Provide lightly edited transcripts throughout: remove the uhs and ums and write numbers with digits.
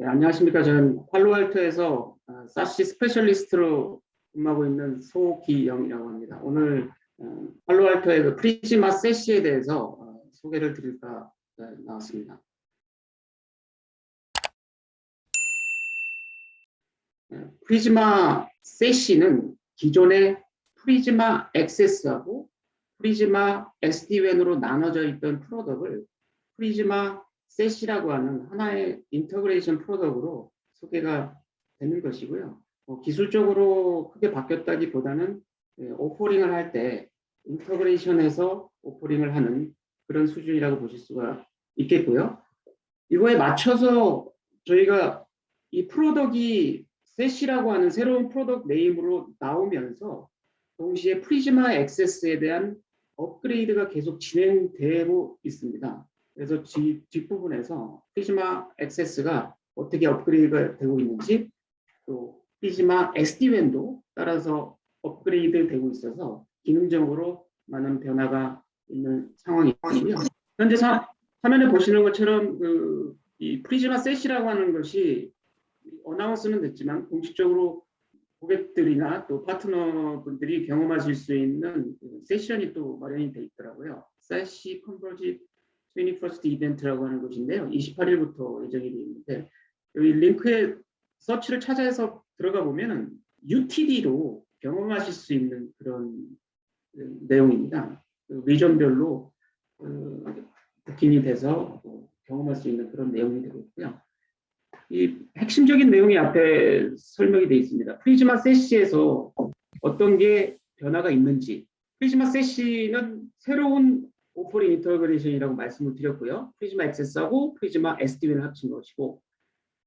네, 안녕하십니까. 저는 팔로알토에서 사시 스페셜리스트로 근무하고 있는 소기영이라고 합니다. 오늘 팔로알토의 그 프리즈마 세시에 대해서 소개를 드릴까 나왔습니다. 프리즈마 세시는 기존의 프리즈마 액세스하고 프리즈마 SDWAN으로 나눠져 있던 프로덕트를 프리즈마 세시라고 하는 하나의 인터그레이션 프로덕트로 소개가 되는 것이고요. 기술적으로 크게 바뀌었다기보다는 오퍼링을 할 때 인터그레이션에서 오퍼링을 하는 그런 수준이라고 보실 수가 있겠고요. 이거에 맞춰서 저희가 이 프로덕트이 세시라고 하는 새로운 프로덕트 네임으로 나오면서 동시에 프리즈마 액세스에 대한 업그레이드가 계속 진행되고 있습니다. 그래서 뒷부분에서 프리즈마 액세스가 어떻게 업그레이드가 되고 있는지, 또 프리즈마 SDWAN도 따라서 업그레이드 되고 있어서 기능적으로 많은 변화가 있는 상황이고요. 현재 화면에 보시는 것처럼 이 프리즈마 세시라고 하는 것이 어나운스는 됐지만 공식적으로 고객들이나 또 파트너분들이 경험하실 수 있는 세션이 또 마련이 돼 있더라고요. 세시 컨버지 21st 이벤트라고 하는 것인데요. 28일부터 예정이 되어 있는데 여기 링크에 서치를 찾아서 들어가 보면 UTD로 경험하실 수 있는 그런 내용입니다. 리전별로 부킹이 돼서 경험할 수 있는 그런 내용이 되고 있고요. 이 핵심적인 내용이 앞에 설명이 되어 있습니다. 프리즈마 세시에서 어떤 게 변화가 있는지, 프리즈마 세시는 새로운 오퍼링 인터그레이션이라고 말씀을 드렸고요. 프리즈마 액세스하고 프리즈마 SDWAN을 합친 것이고,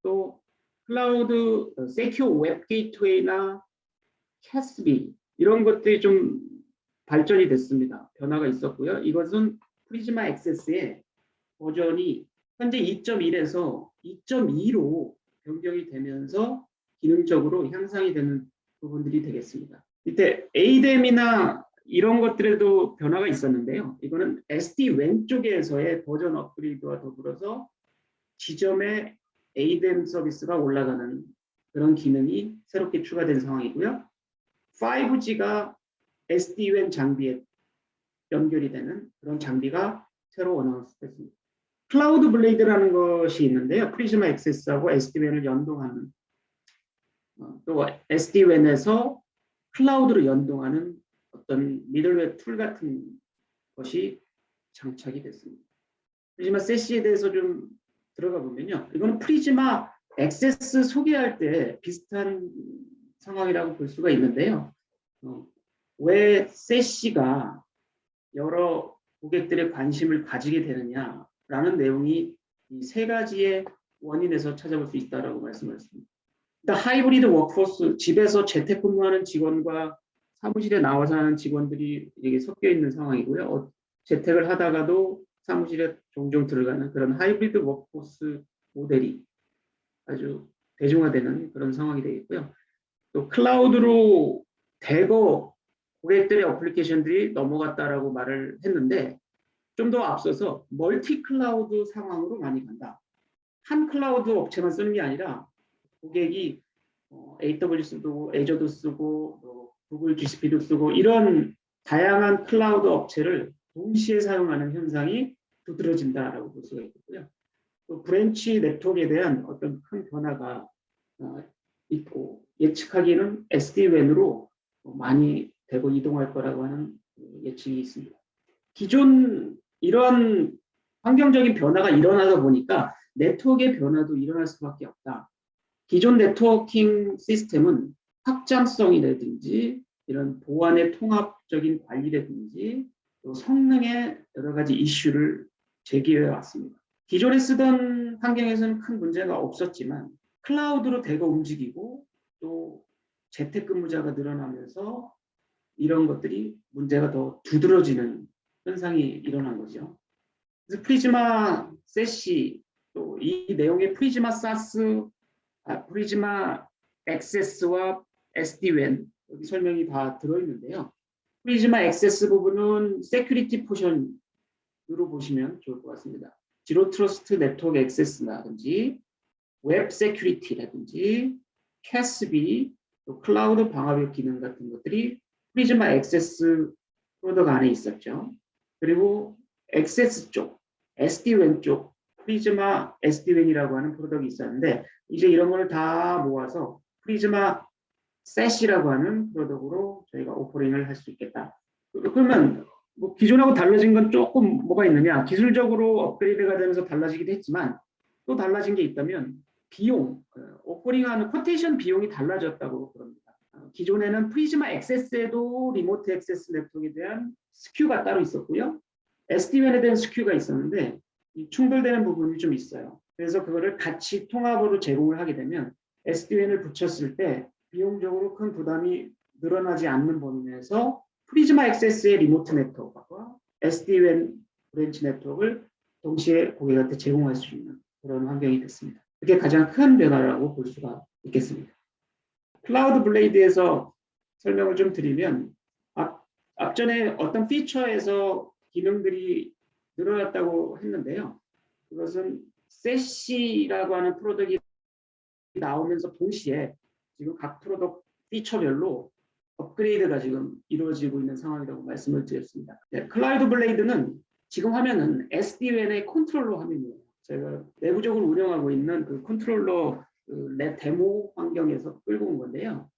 또 클라우드 세큐어 웹 게이트웨이나 캐스비 이런 것들이 좀 발전이 됐습니다. 변화가 있었고요. 이것은 프리즈마 액세스의 버전이 현재 2.1에서 2.2로 변경이 되면서 기능적으로 향상이 되는 부분들이 되겠습니다. 이때 ADEM이나 이런 것들에도 변화가 있었는데요. 이거는 SD-WAN 쪽에서의 버전 업그레이드와 더불어서 지점의 ADEM 서비스가 올라가는 그런 기능이 새롭게 추가된 상황이고요. 5G가 SD-WAN 장비에 연결이 되는 그런 장비가 새로 어나운스 됐습니다. 클라우드 블레이드라는 것이 있는데요. 프리즈마 액세스하고 SDWAN을 연동하는, 또 SDWAN에서 클라우드로 연동하는 어떤 미들웨어 툴 같은 것이 장착이 됐습니다. 프리즈마 세시에 대해서 좀 들어가 보면요. 이거는 프리즈마 액세스 소개할 때 비슷한 상황이라고 볼 수가 있는데요. 왜 세시가 여러 고객들의 관심을 가지게 되느냐라는 내용이 이 세 가지의 원인에서 찾아볼 수 있다라고 말씀하셨습니다. 일단 하이브리드 워크포스, 집에서 재택근무하는 직원과 사무실에 나와서 하는 직원들이 이게 섞여 있는 상황이고요. 재택을 하다가도 사무실에 종종 들어가는 그런 하이브리드 워크포스 모델이 아주 대중화되는 그런 상황이 되겠고요. 또 클라우드로 대거 고객들의 어플리케이션들이 넘어갔다라고 말을 했는데 좀 더 앞서서 멀티 클라우드 상황으로 많이 간다. 한 클라우드 업체만 쓰는 게 아니라 고객이 AWS도 쓰고 애저도 쓰고 구글 GCP도 쓰고 이런 다양한 클라우드 업체를 동시에 사용하는 현상이 두드러진다라고 볼 수가 있고요. 또 브랜치 네트워크에 대한 어떤 큰 변화가 있고 예측하기는 SD-WAN으로 많이 되고 이동할 거라고 하는 예측이 있습니다. 기존 이런 환경적인 변화가 일어나다 보니까 네트워크의 변화도 일어날 수밖에 없다. 기존 네트워킹 시스템은 확장성이라든지 이런 보안의 통합적인 관리라든지 또 성능의 여러 가지 이슈를 제기해 왔습니다. 기존에 쓰던 환경에서는 큰 문제가 없었지만 클라우드로 대거 움직이고 또 재택근무자가 늘어나면서 이런 것들이 문제가 더 두드러지는 현상이 일어난 거죠. 그래서 프리즈마 세시 또 이 내용의 프리즈마 사스, 프리즈마 액세스와 SD-WAN 여기 설명이 다 들어있는데요. 프리즈마 액세스 부분은 세큐리티 포션으로 보시면 좋을 것 같습니다. 지로 트러스트 네트워크 액세스라든지 웹 세큐리티라든지 CASB, 또 클라우드 방화벽 기능 같은 것들이 프리즈마 액세스 프로덕트 안에 있었죠. 그리고 액세스 쪽, SD-WAN 쪽, 프리즈마 SD-WAN이라고 하는 프로덕트가 있었는데 이제 이런 걸 다 모아서 프리즈마 셋이라고 하는 프로덕트로 저희가 오퍼링을 할 수 있겠다. 그러면 뭐 기존하고 달라진 건 조금 뭐가 있느냐? 기술적으로 업그레이드가 되면서 달라지기도 했지만 또 달라진 게 있다면 비용, 오퍼링하는 쿼테이션 비용이 달라졌다고 그럽니다. 기존에는 프리즈마 액세스에도 리모트 액세스 네트워크에 대한 스큐가 따로 있었고요. SD-WAN에 대한 스큐가 있었는데 충돌되는 부분이 좀 있어요. 그래서 그거를 같이 통합으로 제공을 하게 되면 SD-WAN을 붙였을 때 비용적으로 큰 부담이 늘어나지 않는 범위 내에서 프리즈마 액세스의 리모트 네트워크와 SD-WAN 브랜치 네트워크를 동시에 고객한테 제공할 수 있는 그런 환경이 됐습니다. 그게 가장 큰 변화라고 볼 수가 있겠습니다. 클라우드 블레이드에서 설명을 좀 드리면 앞전에 어떤 피처에서 기능들이 늘어났다고 했는데요. 그것은 세시라고 하는 프로덕트가 나오면서 동시에 지금 각 프로덕트 피처별로 업그레이드가 지금 이루어지고 있는 상황이라고 말씀을 드렸습니다. 네, 클라우드 블레이드는 지금 화면은 SD-WAN의 컨트롤러 화면이에요. 제가 내부적으로 운영하고 있는 그 컨트롤러 내 데모 환경에서 끌고 온 건데요.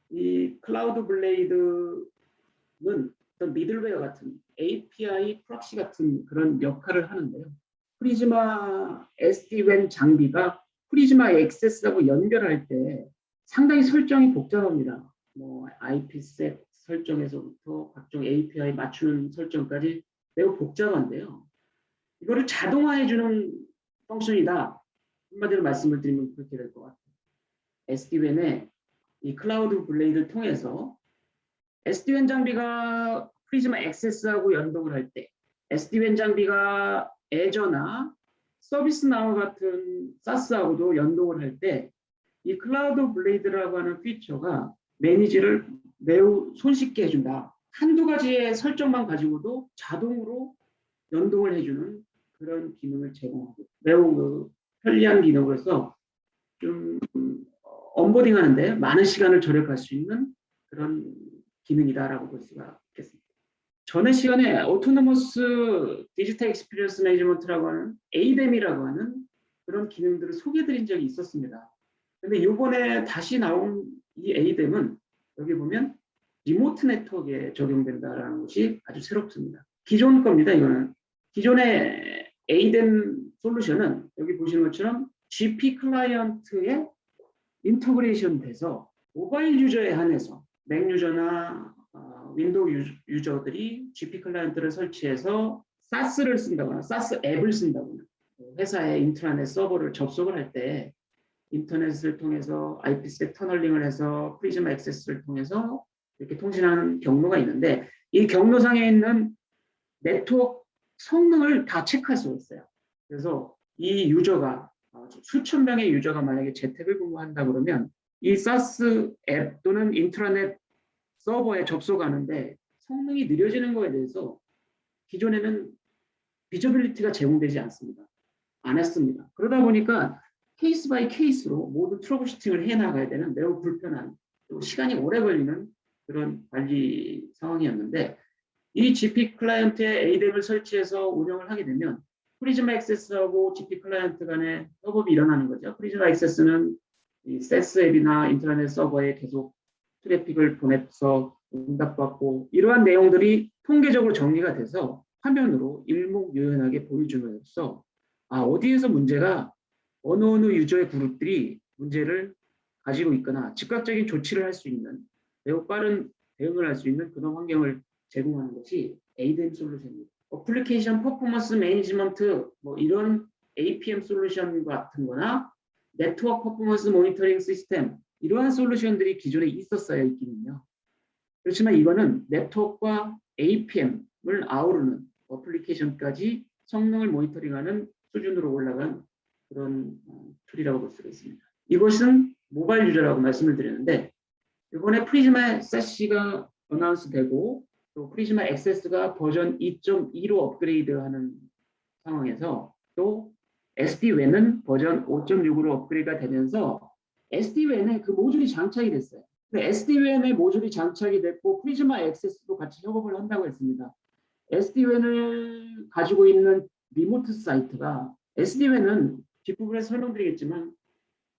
이 클라우드 블레이드는 어떤 미들웨어 같은 API 프록시 같은 그런 역할을 하는데요. 프리즈마 SD-WAN 장비가 프리즈마 액세스하고 연결할 때 상당히 설정이 복잡합니다. 뭐 IPsec 설정에서부터 각종 API 맞추는 설정까지 매우 복잡한데요. 이거를 자동화해주는 펑션이다. 한마디로 말씀을 드리면 그렇게 될 것 같아요. SD-WAN의 이 클라우드 블레이드를 통해서 SD-WAN 장비가 프리즈마 액세스하고 연동을 할 때 SD-WAN 장비가 애저나 서비스나우 같은 SaaS하고도 연동을 할 때 이 클라우드 블레이드라고 하는 피처가 매니지를 매우 손쉽게 해준다. 한두 가지의 설정만 가지고도 자동으로 연동을 해주는 그런 기능을 제공하고 매우 편리한 기능으로서 좀 언보딩 하는데 많은 시간을 절약할 수 있는 그런 기능이다라고 볼 수가 있겠습니다. 전에 시간에 오토노머스 디지털 익스피리언스 매니지먼트라고 하는 ADEM이라고 하는 그런 기능들을 소개해드린 적이 있었습니다. 근데 이번에 다시 나온 이 ADEM은 여기 보면 리모트 네트워크에 적용된다라는 것이 아주 새롭습니다. 기존 겁니다. 이거는 기존의 ADEM 솔루션은 여기 보시는 것처럼 GP 클라이언트에 인터그레이션 돼서 모바일 유저에 한해서 맥 유저나 윈도우 유저들이 GP 클라이언트를 설치해서 SaaS를 쓴다거나 SaaS 앱을 쓴다거나 회사의 인트라넷 서버를 접속을 할 때 인터넷을 통해서 IPsec 터널링을 해서 프리즈마 액세스를 통해서 이렇게 통신하는 경로가 있는데 이 경로상에 있는 네트워크 성능을 다 체크할 수가 있어요. 그래서 이 유저가 수천 명의 유저가 만약에 재택을 근무한다 그러면 이 SaaS 앱 또는 인트라넷 서버에 접속하는데 성능이 느려지는 것에 대해서 기존에는 비저빌리티가 제공되지 않습니다. 안 했습니다. 그러다 보니까 케이스 바이 케이스로 모든 트러블 슈팅을 해나가야 되는 매우 불편한 또 시간이 오래 걸리는 그런 관리 상황이었는데 이 GP 클라이언트에 ADEM을 설치해서 운영을 하게 되면 프리즈마 액세스하고 GP 클라이언트 간의 협업이 일어나는 거죠. 프리즈마 액세스는 이 SaaS 앱이나 인터넷 서버에 계속 트래픽을 보내서 응답받고 이러한 내용들이 통계적으로 정리가 돼서 화면으로 일목요연하게 보여줌으로써 어디에서 문제가 어느 유저의 그룹들이 문제를 가지고 있거나 즉각적인 조치를 할 수 있는 매우 빠른 대응을 할 수 있는 그런 환경을 제공하는 것이 ADEM 솔루션입니다. 어플리케이션 퍼포먼스 매니지먼트 뭐 이런 APM 솔루션 같은 거나 네트워크 퍼포먼스 모니터링 시스템 이러한 솔루션들이 기존에 있었어야 있기는요. 그렇지만 이거는 네트워크와 APM을 아우르는 어플리케이션까지 성능을 모니터링하는 수준으로 올라간 그런 툴이라고 볼 수가 있습니다. 이것은 모바일 유저라고 말씀을 드렸는데 이번에 프리즈마 SAS가 어나운스 되고 또 프리즈마 액세스가 버전 2.2로 업그레이드하는 상황에서 또 SD-WAN은 버전 5.6으로 업그레이드가 되면서 SD-WAN에 그 모듈이 장착이 됐어요. SD-WAN의 모듈이 장착이 됐고 프리즈마 액세스도 같이 협업을 한다고 했습니다. SD-WAN을 가지고 있는 리모트 사이트가 SD-WAN은 뒷부분에 설명드리겠지만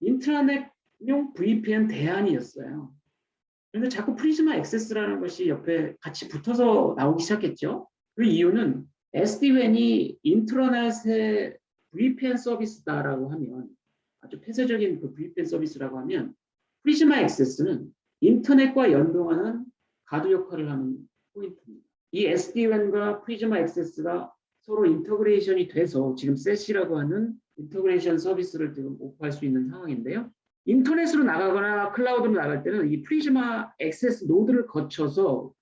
인트라넷용 VPN 대안이었어요. 그런데 자꾸 프리즈마 액세스라는 것이 옆에 같이 붙어서 나오기 시작했죠. 그 이유는 SD-WAN이 인트라넷의 VPN 서비스다라고 하면 아주 폐쇄적인 그 VPN 서비스라고 하면 프리즈마 액세스는 인터넷과 연동하는 가드 역할을 하는 포인트입니다. 이 SD-WAN과 프리즈마 액세스가 서로 인터그레이션이 돼서 지금 셋이라고 하는 인터그레이션 서비스를 지금 오프할 수 있는 상황인데요. 인터넷으로 나가거나 클라우드로 나갈 때는 이 프리즈마 액세스 노드를 거쳐서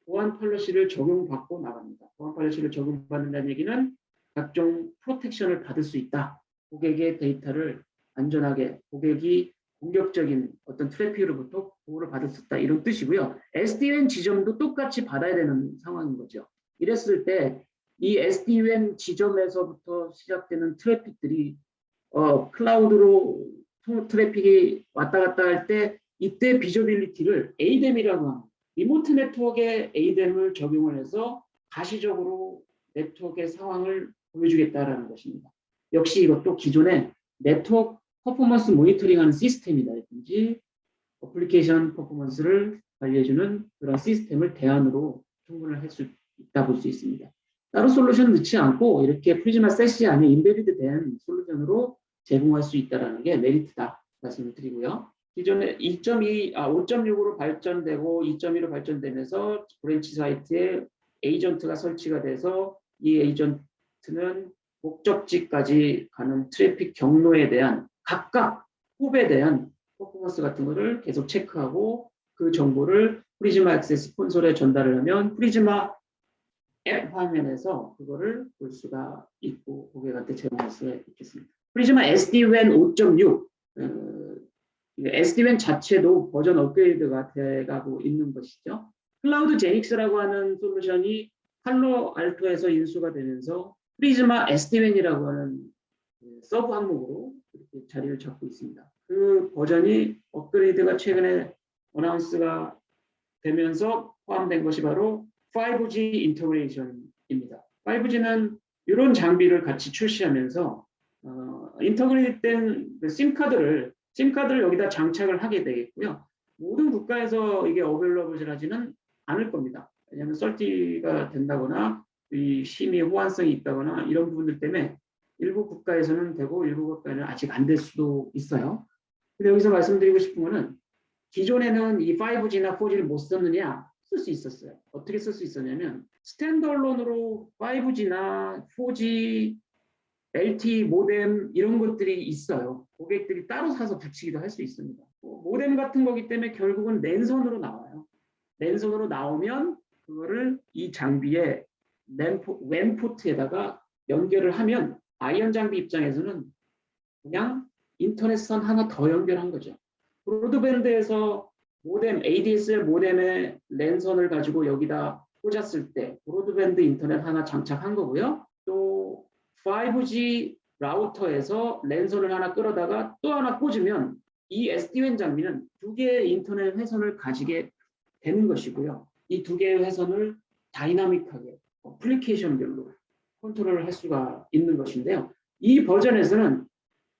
보안 폴리시를 적용받고 나갑니다. 보안 폴리시를 적용받는다는 얘기는 각종 프로텍션을 받을 수 있다. 고객의 데이터를 안전하게 고객이 공격적인 어떤 트래픽으로부터 보호를 받을 수 있다. 이런 뜻이고요. SD-WAN 지점도 똑같이 받아야 되는 상황인 거죠. 이랬을 때 이 SD-WAN 지점에서부터 시작되는 트래픽들이 클라우드로 트래픽이 왔다 갔다 할 때 이때 비저빌리티를 ADEM이라고 합니다. 리모트 네트워크에 ADEM을 적용을 해서 가시적으로 네트워크의 상황을 보여주겠다라는 것입니다. 역시 이것도 기존의 네트워크 퍼포먼스 모니터링하는 시스템이라든지 어플리케이션 퍼포먼스를 관리해주는 그런 시스템을 대안으로 충분히 할 수 있다 볼 수 있습니다. 따로 솔루션 넣지 않고 이렇게 프리즈마 셋이 안에 인베디드 된 솔루션으로 제공할 수 있다는 게 메리트다 말씀을 드리고요. 기존에 5.6으로 발전되고 2.1로 발전되면서 브랜치 사이트에 에이전트가 설치가 돼서 이 에이전트는 목적지까지 가는 트래픽 경로에 대한 각각 홉에 대한 퍼포먼스 같은 거를 계속 체크하고 그 정보를 프리즈마 액세스 콘솔에 전달을 하면 프리즈마 앱 화면에서 그거를 볼 수가 있고 고객한테 제공할 수가 있겠습니다. 프리즈마 SD-WAN 5.6 SD-WAN 자체도 버전 업그레이드가 돼가고 있는 것이죠. 클라우드 제닉스라고 하는 솔루션이 팔로 알토에서 인수가 되면서 프리즈마 SD-WAN이라고 하는 서브 항목으로 이렇게 자리를 잡고 있습니다. 그 버전이 업그레이드가 최근에 어나운스가 되면서 포함된 것이 바로 5G 인터그레이션입니다. 5G는 이런 장비를 같이 출시하면서 인터그레이트된 심카드를 여기다 장착을 하게 되겠고요. 모든 국가에서 이게 어벨러블하지는 않을 겁니다. 왜냐하면 설티가 된다거나 이 심의 호환성이 있다거나 이런 부분들 때문에 일부 국가에서는 되고 일부 국가에는 아직 안 될 수도 있어요. 근데 여기서 말씀드리고 싶은 거는 기존에는 이 5G나 4G를 못 썼느냐? 쓸 수 있었어요. 어떻게 쓸 수 있었냐면 스탠드얼론으로 5G나 4G, LTE 모뎀 이런 것들이 있어요. 고객들이 따로 사서 붙이기도 할 수 있습니다. 모뎀 같은 거기 때문에 결국은 랜선으로 나와요. 랜선으로 나오면 그거를 이 장비에 랜 포트에다가 연결을 하면 아이언 장비 입장에서는 그냥 인터넷선 하나 더 연결한 거죠. 브로드밴드에서 모뎀, ADSL 모뎀의 랜선을 가지고 여기다 꽂았을 때 브로드밴드 인터넷 하나 장착한 거고요. 또 5G 라우터에서 랜선을 하나 끌어다가 또 하나 꽂으면 이 SD-WAN 장비는 두 개의 인터넷 회선을 가지게 되는 것이고요. 이 두 개의 회선을 다이나믹하게 어플리케이션별로 컨트롤을 할 수가 있는 것인데요. 이 버전에서는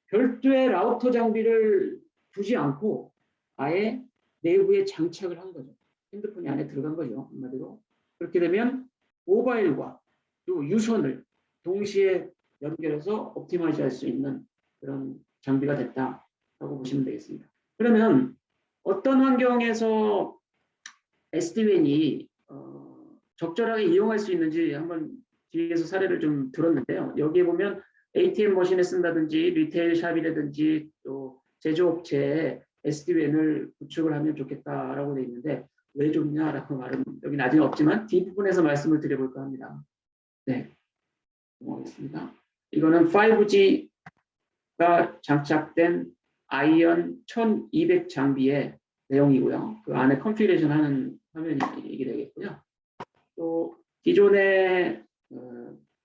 별도의 라우터 장비를 두지 않고 아예 내부에 장착을 한 거죠. 핸드폰이 안에 들어간 거죠. 한마디로. 그렇게 되면 모바일과 또 유선을 동시에 연결해서 옵티마이즈 할 수 있는 그런 장비가 됐다라고 보시면 되겠습니다. 그러면 어떤 환경에서 SD-WAN이 적절하게 이용할 수 있는지 한번 뒤에서 사례를 좀 들었는데요. 여기에 보면 ATM 머신에 쓴다든지 리테일 샵이라든지 또 제조업체에 SD-WAN을 구축을 하면 좋겠다라고 되어 있는데 왜 좋냐라고 말은 여기 나중에 없지만 뒷부분에서 말씀을 드려볼까 합니다. 네, 넘어가겠습니다. 이거는 5G가 장착된 아이언 1200 장비의 내용이고요. 그 안에 컨피그레이션 하는 화면이 이게 되겠고요. 또 기존에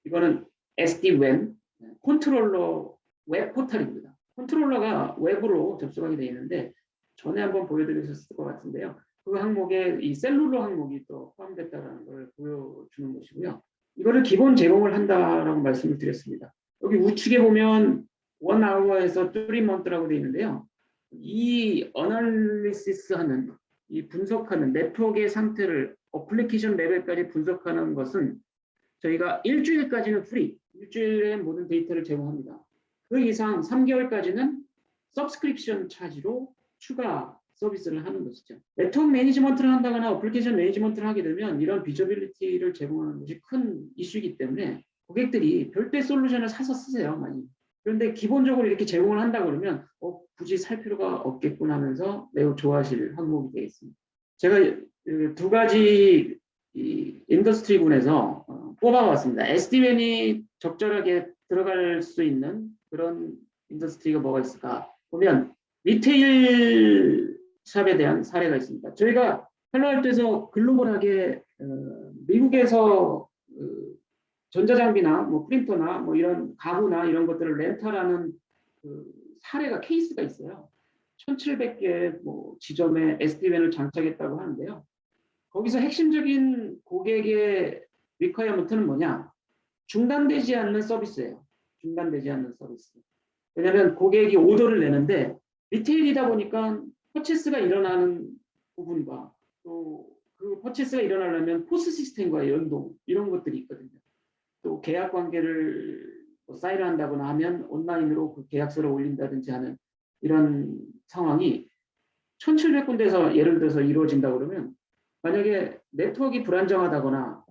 이거는 SD-WAN 컨트롤러 웹 포털입니다. 컨트롤러가 웹으로 접속하게 되어 있는데 전에 한번 보여드렸을 것 같은데요. 그 항목에 이 셀룰러 항목이 또 포함됐다는 걸 보여주는 것이고요. 이거를 기본 제공을 한다라고 말씀을 드렸습니다. 여기 우측에 보면 1hour에서 3month라고 되어 있는데요. 이 어널리시스 하는, 이 분석하는 네트워크의 상태를 어플리케이션 레벨까지 분석하는 것은 저희가 일주일까지는 프리, 일주일에 모든 데이터를 제공합니다. 그 이상 3개월까지는 서브스크립션 차지로 추가 서비스를 하는 것이죠. 네트워크 매니지먼트를 한다거나 어플리케이션 매니지먼트를 하게 되면 이런 비저빌리티를 제공하는 것이 큰 이슈이기 때문에 고객들이 별도의 솔루션을 사서 쓰세요, 많이. 그런데 기본적으로 이렇게 제공을 한다 그러면 굳이 살 필요가 없겠군 하면서 매우 좋아하실 항목이 되겠습니다. 제가 두 가지 인더스트리군에서 뽑아봤습니다. SDN이 적절하게 들어갈 수 있는 그런 인더스트리가 뭐가 있을까 보면 리테일 샵에 대한 사례가 있습니다. 저희가 팔로알토에서 글로벌하게 미국에서 전자장비나 뭐 프린터나 뭐 이런 가구나 이런 것들을 렌탈하는 사례가 케이스가 있어요. 1,700개 뭐 지점에 SDN을 장착했다고 하는데요. 거기서 핵심적인 고객의 리퀘어먼트는 뭐냐? 중단되지 않는 서비스예요. 중단되지 않는 서비스. 왜냐하면 고객이 오더를 내는데 리테일이다 보니까 퍼체스가 일어나는 부분과 또 그 퍼체스가 일어나려면 포스 시스템과의 연동 이런 것들이 있거든요. 또 계약 관계를 사인을 한다거나 하면 온라인으로 그 계약서를 올린다든지 하는 이런 상황이 1,700군데에서 예를 들어서 이루어진다 그러면 만약에 네트워크가 불안정하다거나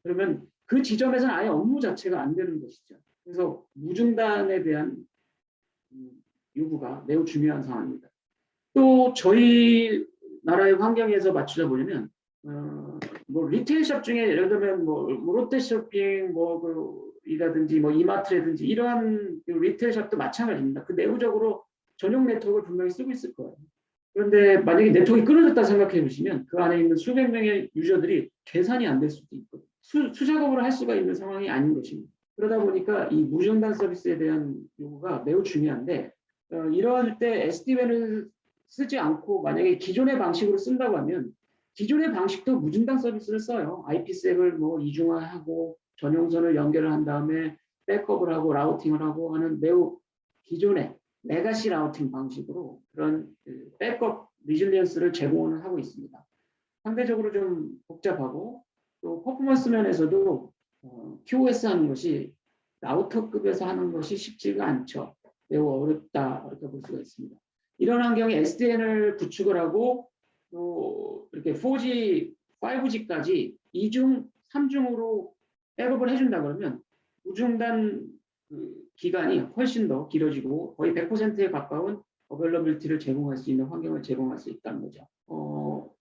그러면 그 지점에서는 아예 업무 자체가 안 되는 것이죠. 그래서 무중단에 대한 요구가 매우 중요한 상황입니다. 또 저희 나라의 환경에서 맞추자 보려면 뭐 리테일샵 중에 예를 들면 뭐 롯데쇼핑 이라든지 뭐 이마트라든지 이러한 리테일샵도 마찬가지입니다. 그 내부적으로 전용 네트워크를 분명히 쓰고 있을 거예요. 그런데 만약에 네트워크가 끊어졌다 생각해 보시면 그 안에 있는 수백 명의 유저들이 계산이 안 될 수도 있고 수작업을 할 수가 있는 상황이 아닌 것입니다. 그러다 보니까 이 무중단 서비스에 대한 요구가 매우 중요한데 이러할 때 SDWAN을 쓰지 않고 만약에 기존의 방식으로 쓴다고 하면 기존의 방식도 무중단 서비스를 써요. IPsek을 뭐 이중화하고 전용선을 연결을 한 다음에 백업을 하고 라우팅을 하고 하는 매우 기존의 레가시 라우팅 방식으로 그런 백업 리질리언스를 제공을 하고 있습니다. 상대적으로 좀 복잡하고 또 퍼포먼스 면에서도 QoS 하는 것이 라우터급에서 하는 것이 쉽지가 않죠. 매우 어렵다 이렇게 볼 수가 있습니다. 이런 환경에 SDN을 구축을 하고 또 이렇게 4G, 5G까지 2중, 3중으로 백업을 해준다 그러면 무중단 기간이 훨씬 더 길어지고 거의 100%에 가까운 어벨러빌티를 제공할 수 있는 환경을 제공할 수 있다는 거죠.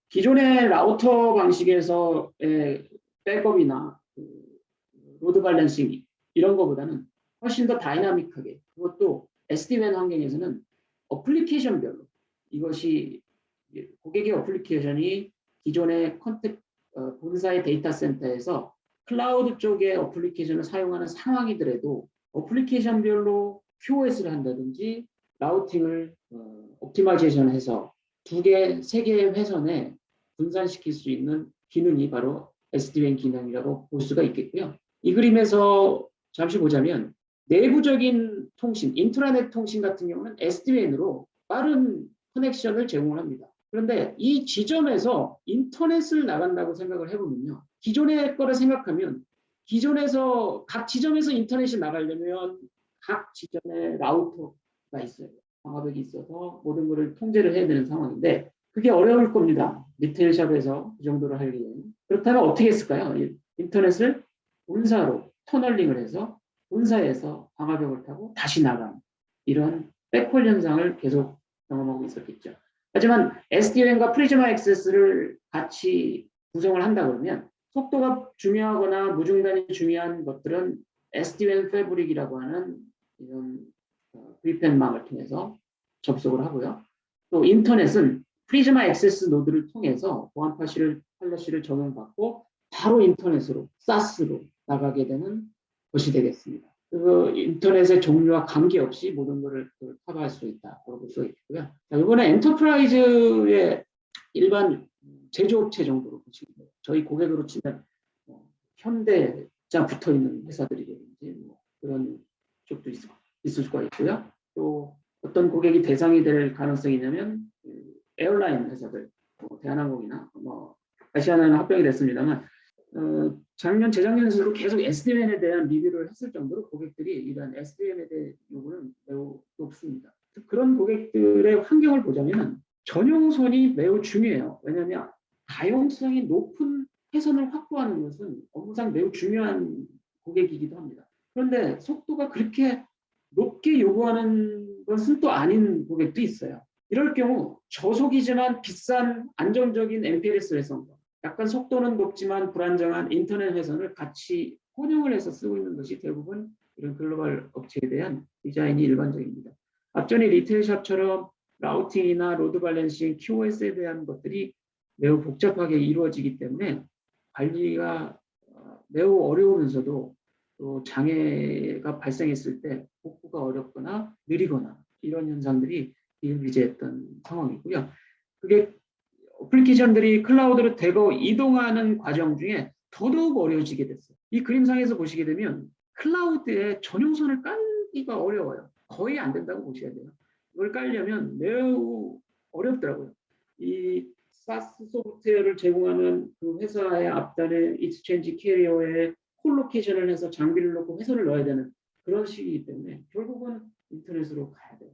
기존의 라우터 방식에서의 백업이나 로드 밸런싱 이런 것보다는 훨씬 더 다이나믹하게 그것도 SD-WAN 환경에서는 어플리케이션별로 이것이 고객의 어플리케이션이 기존의 본사의 데이터 센터에서 클라우드 쪽의 어플리케이션을 사용하는 상황이더라도 어플리케이션별로 QoS를 한다든지 라우팅을 옵티마이제이션해서 2개, 3개의 회선에 분산시킬 수 있는 기능이 바로 SD-WAN 기능이라고 볼 수가 있겠고요. 이 그림에서 잠시 보자면 내부적인 통신, 인트라넷 통신 같은 경우는 SD-WAN으로 빠른 커넥션을 제공을 합니다. 그런데 이 지점에서 인터넷을 나간다고 생각을 해보면요. 기존의 거를 생각하면 기존에서 각 지점에서 인터넷이 나가려면 각 지점에 라우터가 있어요. 방화벽이 있어서 모든 것을 통제를 해야 되는 상황인데 그게 어려울 겁니다. 리테일샵에서 그 정도로 하기에는. 그렇다면 어떻게 했을까요? 인터넷을 본사로 터널링을 해서 본사에서 방화벽을 타고 다시 나가는 이런 백홀 현상을 계속 경험하고 있었겠죠. 하지만 SD-WAN과 프리즈마 액세스를 같이 구성을 한다 그러면 속도가 중요하거나 무중단이 중요한 것들은 SD-WAN 패브릭이라고 하는 이런 VPN망을 통해서 접속을 하고요. 또 인터넷은 프리즈마 액세스 노드를 통해서 보안 팔러시를 적용받고 바로 인터넷으로, SaaS로 나가게 되는 것이 되겠습니다. 그 인터넷의 종류와 관계없이 모든 것을 커버할 수 있다고 볼 수 있고요. 자, 이번에 엔터프라이즈의 일반 제조업체 정도로 보시면 돼요. 저희 고객으로 치면 현대자 붙어 있는 회사들이라든지 그런 쪽도 있을 수가 있고요. 또 어떤 고객이 대상이 될 가능성이 있냐면 에어라인 회사들, 대한항공이나 아시아나는 합병이 됐습니다만 작년, 재작년에도 계속 SDN에 대한 리뷰를 했을 정도로 고객들이 이런 SDN에 대한 요구는 매우 높습니다. 그런 고객들의 환경을 보자면 전용선이 매우 중요해요. 왜냐하면 가용성이 높은 회선을 확보하는 것은 업무상 매우 중요한 고객이기도 합니다. 그런데 속도가 그렇게 높게 요구하는 것은 또 아닌 고객도 있어요. 이럴 경우 저속이지만 비싼 안정적인 MPLS 회선과 약간 속도는 높지만 불안정한 인터넷 회선을 같이 혼용을 해서 쓰고 있는 것이 대부분 이런 글로벌 업체에 대한 디자인이 일반적입니다. 앞전에 리테일샵처럼 라우팅이나 로드 밸런싱, QoS에 대한 것들이 매우 복잡하게 이루어지기 때문에 관리가 매우 어려우면서도 또 장애가 발생했을 때 복구가 어렵거나 느리거나 이런 현상들이 비일비재했던 상황이고요. 그게 어플리케이션들이 클라우드로 대거 이동하는 과정 중에 더더욱 어려워지게 됐어요. 이 그림상에서 보시게 되면 클라우드에 전용선을 깔기가 어려워요. 거의 안 된다고 보셔야 돼요. 이걸 깔려면 매우 어렵더라고요. 이 사스 소프트웨어를 제공하는 그 회사의 앞단에 익스체인지 캐리어에 콜로케이션을 해서 장비를 넣고 회선을 넣어야 되는 그런 식이기 때문에 결국은 인터넷으로 가야 돼요.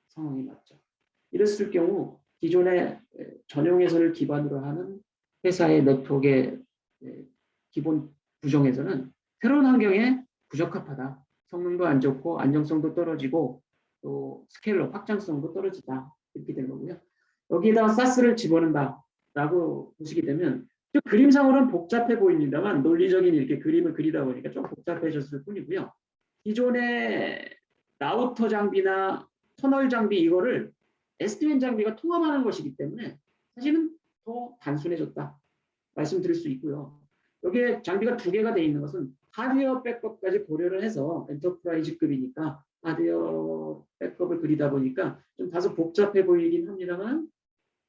상황이 맞죠. 이랬을 경우 기존의 전용 회선을 기반으로 하는 회사의 네트워크의 기본 구성에서는 새로운 환경에 부적합하다. 성능도 안 좋고 안정성도 떨어지고 또 스케일러 확장성도 떨어지다. 이렇게 된 거고요. 여기에다가 사스를 집어넣는다라고 보시게 되면 그림상으로는 복잡해 보입니다만 논리적인 이렇게 그림을 그리다 보니까 좀 복잡해졌을 뿐이고요. 기존의 라우터 장비나 터널 장비 이거를 SDN 장비가 통합하는 것이기 때문에 사실은 더 단순해졌다 말씀드릴 수 있고요. 여기에 장비가 두 개가 되어 있는 것은 하드웨어 백업까지 고려를 해서 엔터프라이즈급이니까 하드웨어 백업을 그리다 보니까 좀 다소 복잡해 보이긴 합니다만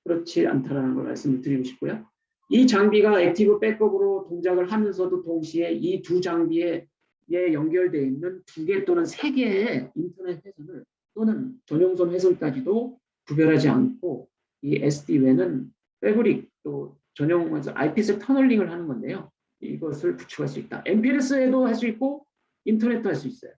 그렇지 않다라는 걸 말씀을 드리고 싶고요. 이 장비가 액티브 백업으로 동작을 하면서도 동시에 이 두 장비에 연결되어 있는 두 개 또는 세 개의 인터넷 회선을 또는 전용선 회선까지도 구별하지 않고 이 SD-WAN은 패브릭 또 전용해서 IPsec 터널링을 하는 건데요. 이것을 구축할 수 있다. MPLS에도 할 수 있고 인터넷도 할 수 있어요.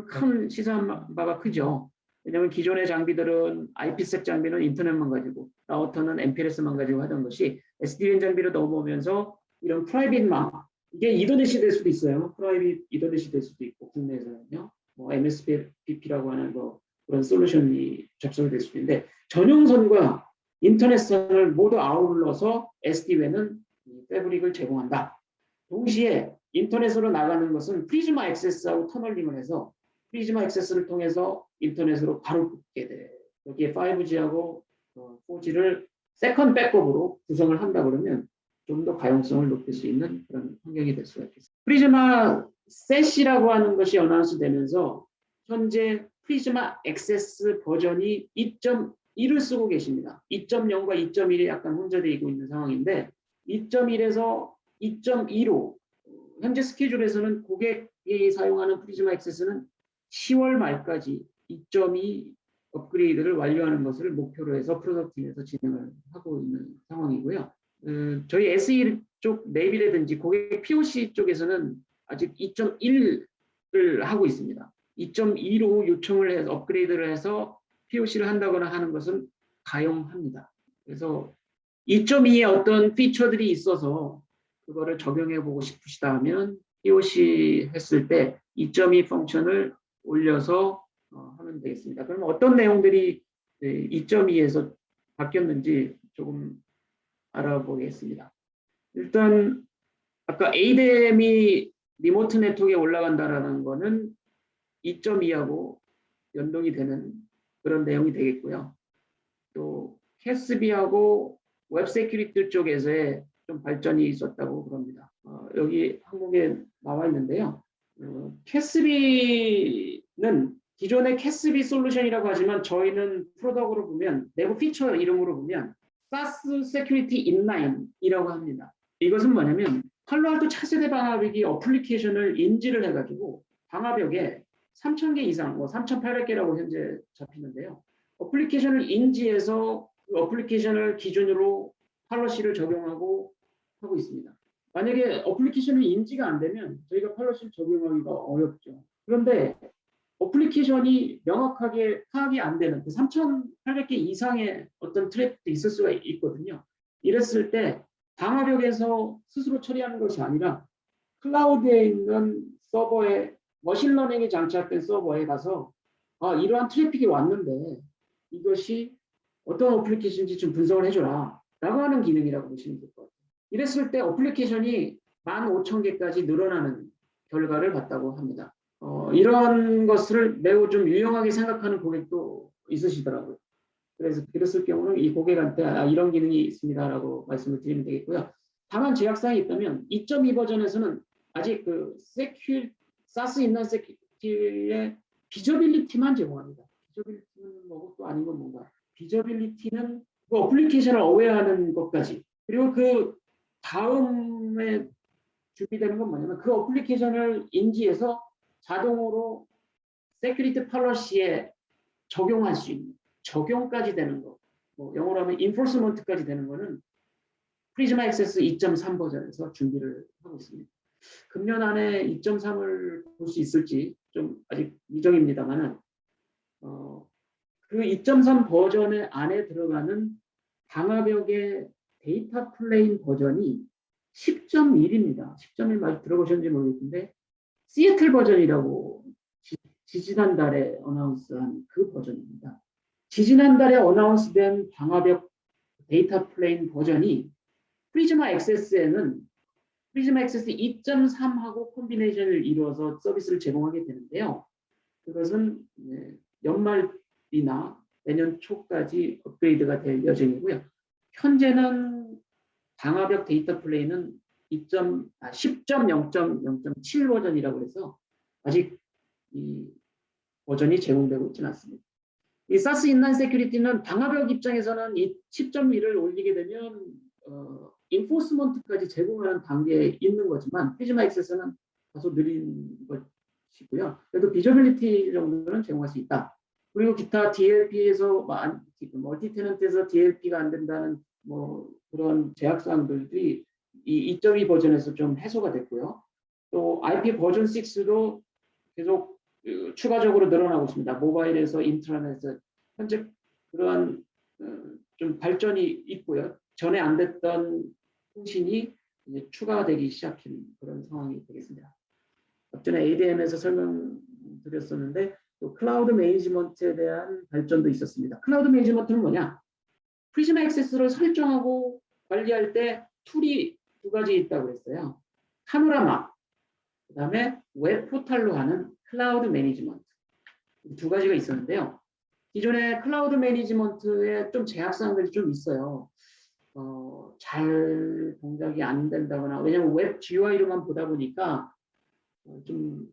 큰 시사한 바가 크죠. 왜냐하면 기존의 장비들은 IPsec 장비는 인터넷만 가지고 라우터는 MPLS만 가지고 하던 것이 SD-WAN 장비로 넘어오면서 이런 프라이빗망 이게 이더넷이 될 수도 있어요. 프라이빗 이더넷이 될 수도 있고 국내에서는요. MSPP라고 하는 그런 솔루션이 접속이 될 수도 있는데 전용선과 인터넷선을 모두 아울러서 SD-WAN은 패브릭을 제공한다. 동시에 인터넷으로 나가는 것은 프리즈마 액세스하고 터널링을 해서 프리즈마 액세스를 통해서 인터넷으로 바로 붙게 돼. 여기에 5G하고 4G를 세컨 백업으로 구성을 한다 그러면 좀 더 가용성을 높일 수 있는 그런 환경이 될 수가 있겠습니다. 프리즈마 셋이라고 하는 것이 어나운스 되면서 현재 프리즈마 액세스 버전이 2.1을 쓰고 계십니다. 2.0과 2.1이 약간 혼재되어 있는 상황인데 2.1에서 2.2로 현재 스케줄에서는 고객이 사용하는 프리즈마 액세스는 10월 말까지 2.2 업그레이드를 완료하는 것을 목표로 해서 프로덕트팀에서 진행을 하고 있는 상황이고요. 저희 SE 쪽 내비라든지 고객 POC 쪽에서는 아직 2.1을 하고 있습니다. 2.2로 요청을 해서 업그레이드를 해서 POC를 한다거나 하는 것은 가용합니다. 그래서 2.2에 어떤 피처들이 있어서 그거를 적용해 보고 싶으시다 하면 POC 했을 때 2.2 펑션을 올려서 하면 되겠습니다. 그럼 어떤 내용들이 2.2에서 바뀌었는지 조금 알아보겠습니다. 일단 아까 ADM이 리모트 네트워크에 올라간다라는 거는 2.2하고 연동이 되는 그런 내용이 되겠고요. 또 CASB하고 웹 세큐리티 쪽에서의 좀 발전이 있었다고 그럽니다. 여기 한국에 나와 있는데요. 캐스비는 기존의 캐스비 솔루션이라고 하지만 저희는 프로덕트로 보면 내부 피처 이름으로 보면 SaaS Security Inline이라고 합니다. 이것은 뭐냐면 팔로알토 차세대 방화벽이 어플리케이션을 인지를 해가지고 방화벽에 3,000개 이상, 3,800개라고 현재 잡히는데요. 어플리케이션을 인지해서 그 어플리케이션을 기준으로 팔러시를 적용하고 하고 있습니다. 만약에 어플리케이션이 인지가 안 되면 저희가 팔러시를 적용하기가 어렵죠. 그런데 어플리케이션이 명확하게 파악이 안 되는 3,800개 이상의 어떤 트래픽도 있을 수가 있거든요. 이랬을 때 방화벽에서 스스로 처리하는 것이 아니라 클라우드에 있는 서버에 머신러닝이 장착된 서버에 가서 이러한 트래픽이 왔는데 이것이 어떤 어플리케이션인지 좀 분석을 해줘라 라고 하는 기능이라고 보시면 될 것 같아요. 이랬을 때 어플리케이션이 15,000개까지 늘어나는 결과를 봤다고 합니다. 이런 것을 매우 좀 유용하게 생각하는 고객도 있으시더라고요. 그래서 그랬을 경우는 이 고객한테 이런 기능이 있습니다라고 말씀을 드리면 되겠고요. 다만 제약사항이 있다면 2.2 버전에서는 아직 그 SaaS 인난 세큐리티의 비저빌리티만 제공합니다. 비저빌리티는 뭐고 또 아닌 건 뭔가. 비저빌리티는 그 어플리케이션을 어웨어하는 것까지. 그리고 그 다음에 준비되는 건 뭐냐면 그 어플리케이션을 인지해서 자동으로 세큐리티 팔러시에 적용할 수 있는 적용까지 되는 거. 영어로 하면 인포스먼트까지 되는 거는 프리즈마 액세스 2.3 버전에서 준비를 하고 있습니다. 금년 안에 2.3을 볼 수 있을지 좀 아직 미정입니다만은 그 2.3 버전의 안에 들어가는 방화벽의 데이터 플레인 버전이 10.1입니다. 10.1 많이 들어보셨는지 모르겠는데 시애틀 버전이라고 지지난달에 어나운스한 그 버전입니다. 지지난달에 어나운스된 방화벽 데이터 플레인 버전이 프리즈마 액세스에는 프리즈마 액세스 2.3하고 콤비네이션을 이루어서 서비스를 제공하게 되는데요. 그것은 연말이나 내년 초까지 업그레이드가 될 예정이고요. 현재는 방화벽 데이터 플레이는 10.0.0.7 버전이라고 해서 아직 이 버전이 제공되고 있지는 않습니다. 이 SaaS 인라인 세큐리티는 방화벽 입장에서는 이 10.1을 올리게 되면 인포스먼트까지 제공하는 단계에 있는 거지만 프리즈마 액세스는 다소 느린 것이고요. 그래도 비저빌리티 정도는 제공할 수 있다. 그리고 기타 DLP에서 멀티 테넌트에서 DLP가 안 된다는 그런 제약사항들이 이 2.2 버전에서 좀 해소가 됐고요. 또 IP 버전 6도 계속 추가적으로 늘어나고 있습니다. 모바일에서 인트라넷에서 현재 그러한 좀 발전이 있고요. 전에 안 됐던 통신이 이제 추가되기 시작한 그런 상황이 되겠습니다. 앞전에 ADM에서 설명드렸었는데 또 클라우드 매니지먼트에 대한 발전도 있었습니다. 클라우드 매니지먼트는 뭐냐? 프리즈마 액세스를 설정하고 관리할 때 툴이 두 가지 있다고 그랬어요. 파노라마, 그 다음에 웹 포탈로 하는 클라우드 매니지먼트. 두 가지가 있었는데요. 기존의 클라우드 매니지먼트에 좀 제약사항들이 좀 있어요. 잘 동작이 안 된다거나, 왜냐하면 웹 GUI로만 보다 보니까 좀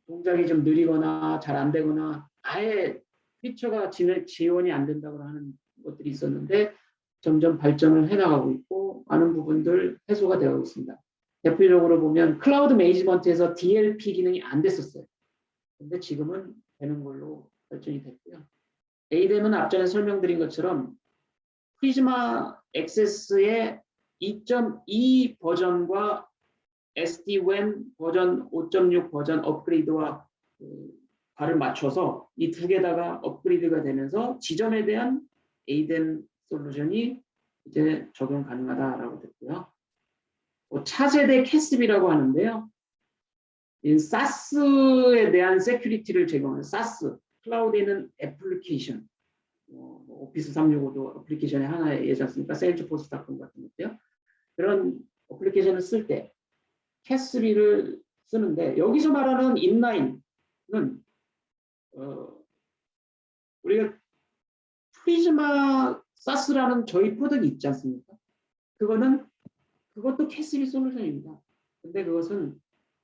동작이 좀 느리거나 잘 안 되거나 아예 피처가 지원이 안 된다거나 하는 것들이 있었는데 점점 발전을 해나가고 있고 많은 부분들 해소가 되어 있습니다. 대표적으로 보면 클라우드 매니지먼트에서 DLP 기능이 안 됐었어요. 근데 지금은 되는 걸로 발전이 됐고요. ADM은 앞전에 설명드린 것처럼 프리즈마 액세스의 2.2 버전과 SD-WAN 버전 5.6 버전 업그레이드와 발을 맞춰서 이 두 개다가 업그레이드가 되면서 지점에 대한 ADM 솔루션이 이제 적용 가능하다라고 됐고요. 차세대 캐스비라고 하는데요. 이 SaaS에 대한 세큐리티를 제공하는 SaaS, 클라우드에 있는 애플리케이션, 오피스 365도 애플리케이션의 하나이지 않습니까? 세일즈포스닷컴 같은 것도요. 그런 애플리케이션을 쓸 때 캐스비를 쓰는데 여기서 말하는 인라인은 우리가 프리즈마 사스라는 저희 프로덕트이 있지 않습니까? 그것도 캐스비 솔루션입니다. 근데 그것은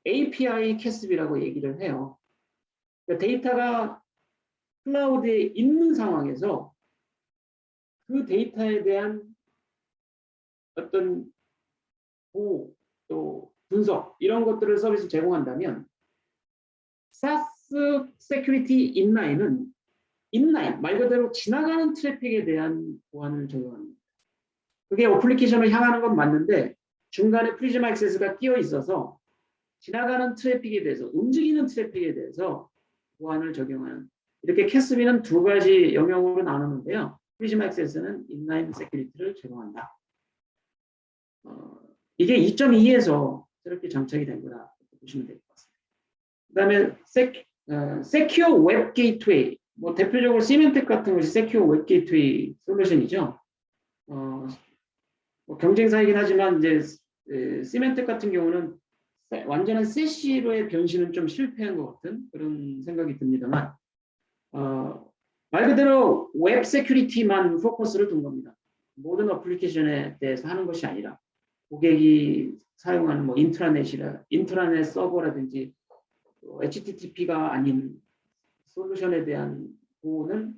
API 캐습이라고 얘기를 해요. 그러니까 데이터가 클라우드에 있는 상황에서 그 데이터에 대한 어떤 보호, 또 분석 이런 것들을 서비스 제공한다면 SaaS Security Inline은 인라인, 말 그대로 지나가는 트래픽에 대한 보안을 적용합니다. 그게 어플리케이션을 향하는 건 맞는데 중간에 프리즈마 액세스가 끼어 있어서 지나가는 트래픽에 대해서, 움직이는 트래픽에 대해서 보안을 적용하는, 이렇게 캐스비는 두 가지 영역으로 나누는데요. 프리즈마 액세스는 인라인 세큐리티를 제공한다. 이게 2.2에서 새롭게 장착이 된 거다 보시면 될 것 같습니다. 그 다음에 세큐어 웹 게이트웨이, 뭐 대표적으로 시멘텍 같은 것이 세큐어 웹 게이트웨이 솔루션이죠. 뭐 경쟁사이긴 하지만 이제 시멘텍 같은 경우는 완전한 세시로의 변신은 좀 실패한 것 같은 그런 생각이 듭니다만 말 그대로 웹 세큐리티만 포커스를 둔 겁니다. 모든 어플리케이션에 대해서 하는 것이 아니라 고객이 사용하는 뭐 인트라넷 서버라든지 HTTP가 아닌 솔루션에 대한 보호는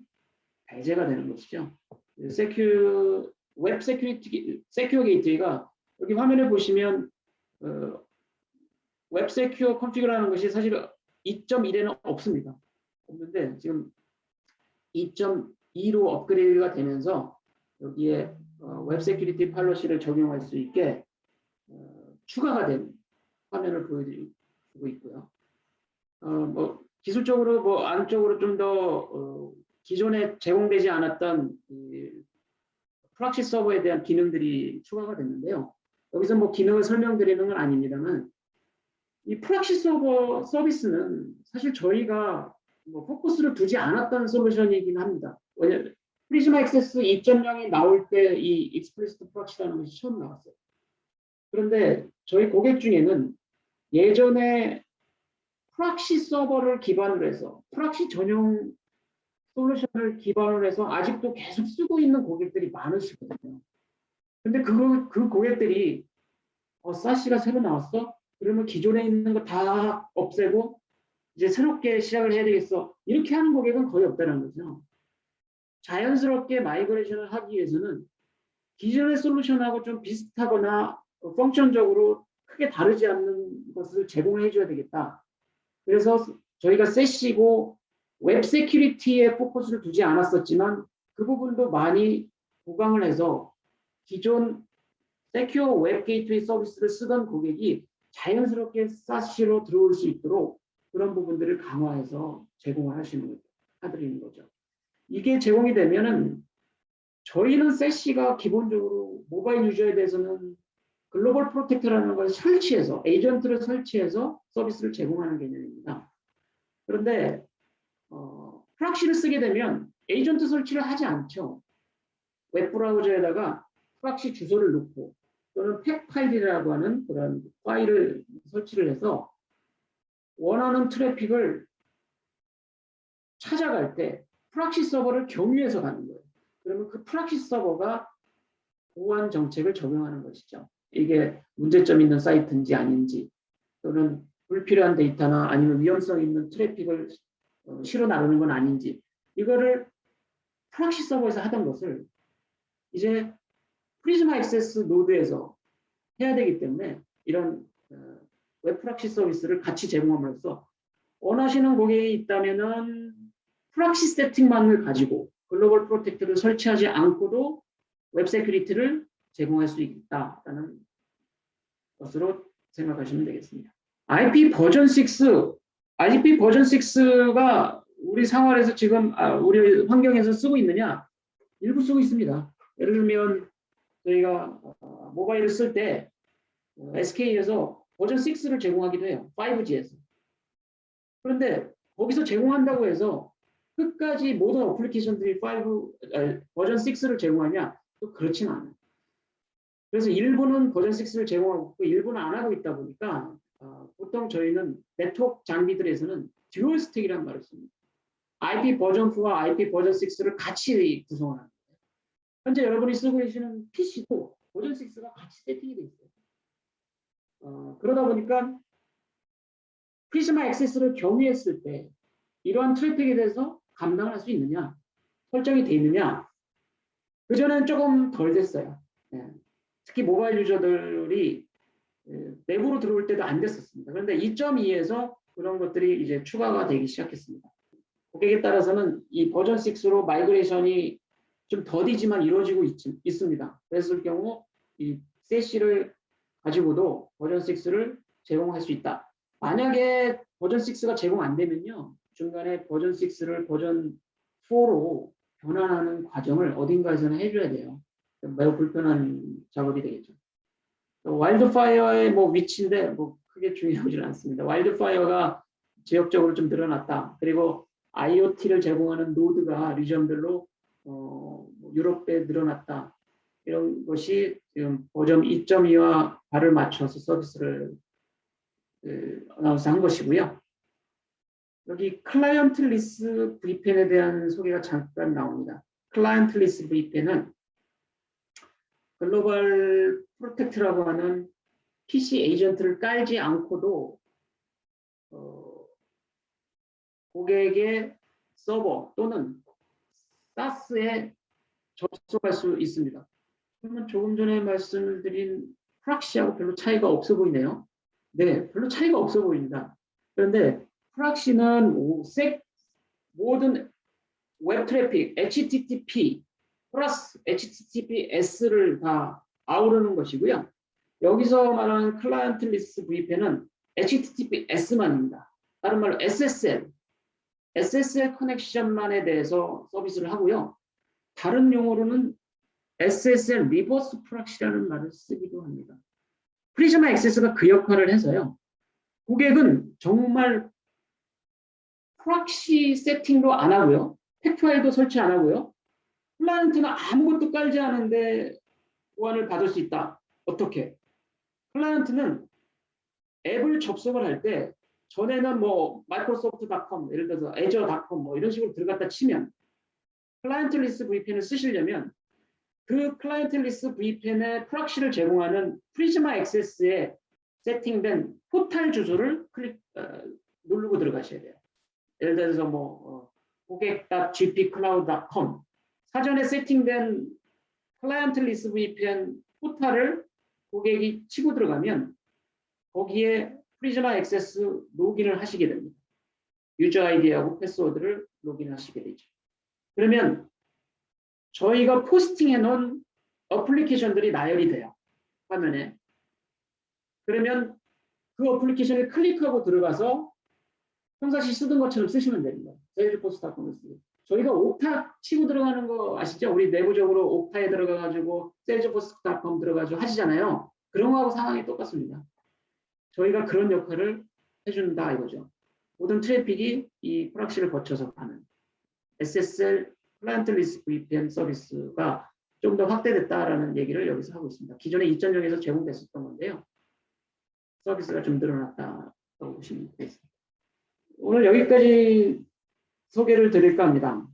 배제가 되는 것이죠. 웹 세큐어 게이트웨이가 여기 화면에 보시면 웹 세큐어 컨피그라는 것이 사실 2.1에는 없습니다. 없는데 지금 2.2로 업그레이드가 되면서 여기에 웹 세큐리티 팔로시를 적용할 수 있게 추가가 된 화면을 보여드리고 있고요. 뭐 기술적으로 뭐 안쪽으로 좀 더 기존에 제공되지 않았던 프락시 서버에 대한 기능들이 추가가 됐는데요. 여기서 뭐 기능을 설명드리는 건 아닙니다만 이 프락시 서버 서비스는 사실 저희가 뭐 포커스를 두지 않았던 솔루션이긴 합니다. 왜냐하면 프리즈마 액세스 2.0이 나올 때 이 익스플리시트 프락시라는 것이 처음 나왔어요. 그런데 저희 고객 중에는 예전에 프락시 서버를 기반으로 해서 프락시 전용 솔루션을 기반으로 해서 아직도 계속 쓰고 있는 고객들이 많으시거든요. 근데 그 고객들이 사시가 새로 나왔어? 그러면 기존에 있는 거 다 없애고 이제 새롭게 시작을 해야 되겠어. 이렇게 하는 고객은 거의 없다는 거죠. 자연스럽게 마이그레이션을 하기 위해서는 기존의 솔루션하고 좀 비슷하거나 펑션적으로 크게 다르지 않는 것을 제공해 줘야 되겠다. 그래서 저희가 세시고 웹 세큐리티에 포커스를 두지 않았었지만 그 부분도 많이 보강을 해서 기존 세큐어 웹 게이트웨이 서비스를 쓰던 고객이 자연스럽게 사시로 들어올 수 있도록 그런 부분들을 강화해서 제공을 해드리는 거죠. 이게 제공이 되면은 저희는 세시가 기본적으로 모바일 유저에 대해서는 글로벌 프로텍터라는 걸 설치해서 에이전트를 설치해서 서비스를 제공하는 개념입니다. 그런데 프락시를 쓰게 되면 에이전트 설치를 하지 않죠. 웹브라우저에다가 프락시 주소를 넣고 또는 팩 파일이라고 하는 그런 파일을 설치를 해서 원하는 트래픽을 찾아갈 때 프락시 서버를 경유해서 가는 거예요. 그러면 그 프락시 서버가 보안 정책을 적용하는 것이죠. 이게 문제점 있는 사이트인지 아닌지 또는 불필요한 데이터나 아니면 위험성 있는 트래픽을 실어 나르는 건 아닌지 이거를 프락시 서버에서 하던 것을 이제 프리즈마 액세스 노드에서 해야 되기 때문에 이런 웹 프락시 서비스를 같이 제공함으로써 원하시는 고객이 있다면은 프락시 세팅만을 가지고 글로벌 프로텍트를 설치하지 않고도 웹 세큐리티를 제공할 수 있다라는 것으로 생각하시면 되겠습니다. IP 버전 6가 우리 생활에서 지금 우리 환경에서 쓰고 있느냐? 일부 쓰고 있습니다. 예를 들면 저희가 모바일을 쓸 때 SK에서 버전 6를 제공하기도 해요. 5G에서. 그런데 거기서 제공한다고 해서 끝까지 모든 어플리케이션들이 버전 6를 제공하냐? 또 그렇진 않아요. 그래서 일부는 버전 6를 제공하고 있고 일부는 안 하고 있다 보니까 보통 저희는 네트워크 장비들에서는 듀얼 스택이라는 말을 씁니다. IP 버전 4와 IP 버전 6를 같이 구성을 합니다. 현재 여러분이 쓰고 계시는 PC도 버전 6가 같이 세팅이 되어 있어요. 그러다 보니까 프리즈마 액세스를 경유했을 때 이러한 트래픽에 대해서 감당을 할 수 있느냐, 설정이 돼 있느냐, 그전에는 조금 덜 됐어요. 예. 특히 모바일 유저들이 내부로 들어올 때도 안 됐었습니다. 그런데 2.2에서 그런 것들이 이제 추가가 되기 시작했습니다. 고객에 따라서는 이 버전 6로 마이그레이션이 좀 더디지만 이루어지고 있습니다. 그랬을 경우 이 세시를 가지고도 버전 6를 제공할 수 있다. 만약에 버전 6가 제공 안 되면요, 중간에 버전 6를 버전 4로 변환하는 과정을 어딘가에서는 해줘야 돼요. 매우 불편한 작업이 되겠죠. 와일드파이어의 뭐 위치인데 뭐 크게 중요하지는 않습니다. 와일드파이어가 지역적으로 좀 늘어났다. 그리고 IoT를 제공하는 노드가 리전별로 유럽에 늘어났다. 이런 것이 지금 버전 2.2와 발을 맞춰서 서비스를 어나운스한 것이고요. 여기 클라이언트 리스 VPN에 대한 소개가 잠깐 나옵니다. 클라이언트 리스 VPN은 글로벌 프로텍트라고 하는 PC 에이전트를 깔지 않고도 고객의 서버 또는 SaaS에 접속할 수 있습니다. 그러면 조금 전에 말씀을 드린 프락시하고 별로 차이가 없어 보이네요. 네, 별로 차이가 없어 보입니다. 그런데 프락시는 모든 웹 트래픽, HTTP 플러스 HTTPS를 다 아우르는 것이고요. 여기서 말하는 클라이언트 리스 VPN은 HTTPS만입니다. 다른 말로 SSL 커넥션만에 대해서 서비스를 하고요. 다른 용어로는 SSL 리버스 프락시라는 말을 쓰기도 합니다. 프리즈마 액세스가 그 역할을 해서요. 고객은 정말 프락시 세팅도 안 하고요. 팩 파일도 설치 안 하고요. 클라이언트는 아무것도 깔지 않은데 보안을 받을 수 있다. 어떻게? 클라이언트는 앱을 접속을 할 때 전에는 뭐 마이크로소프트.com, 예를 들어서 azure.com 뭐 이런 식으로 들어갔다 치면 클라이언트 리스 VPN을 쓰시려면 그 클라이언트 리스 VPN의 프락시를 제공하는 프리즈마 액세스에 세팅된 포탈 주소를 누르고 들어가셔야 돼요. 예를 들어서 뭐 고객.gpcloud.com 사전에 세팅된 클라이언트 리스 VPN 포탈을 고객이 치고 들어가면 거기에 프리즈마 액세스 로그인을 하시게 됩니다. 유저 아이디하고 패스워드를 로그인하시게 되죠. 그러면 저희가 포스팅해 놓은 어플리케이션들이 나열이 돼요. 화면에. 그러면 그 어플리케이션을 클릭하고 들어가서 평상시 쓰던 것처럼 쓰시면 됩니다. 세일즈포스닷컴을 쓰고. 저희가 옥타 치고 들어가는 거 아시죠? 우리 내부적으로 옥타에 들어가가지고 세일즈포스닷컴 들어가지고 하시잖아요. 그런 거하고 상황이 똑같습니다. 저희가 그런 역할을 해준다 이거죠. 모든 트래픽이 이 프락시를 거쳐서 가는 SSL 클라이언트 리스 VPN 서비스가 좀 더 확대됐다라는 얘기를 여기서 하고 있습니다. 기존에 2.0에서 제공됐었던 건데요. 서비스가 좀 늘어났다고 보시면 되겠습니다. 오늘 여기까지 소개를 드릴까 합니다.